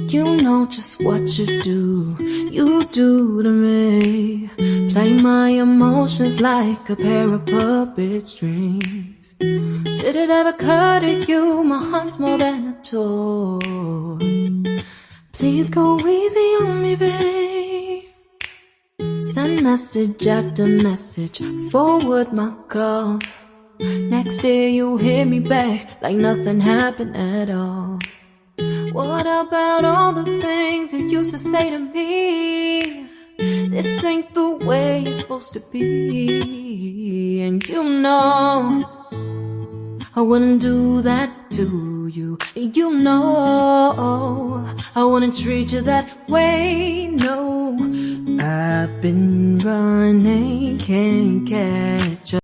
You know just what you do to me. Play my emotions like a pair of puppet strings. Did it ever occur to you my heart's more than a toy? Please go easy on me, babe. Send message after message, forward my call. Next day you hit me back like nothing happened at all. What about all the things you used to say to me? This ain't the way it's supposed to be. And you know I wouldn't do that to you. You know I wouldn't treat you that way, no. I've been running, can't catch up.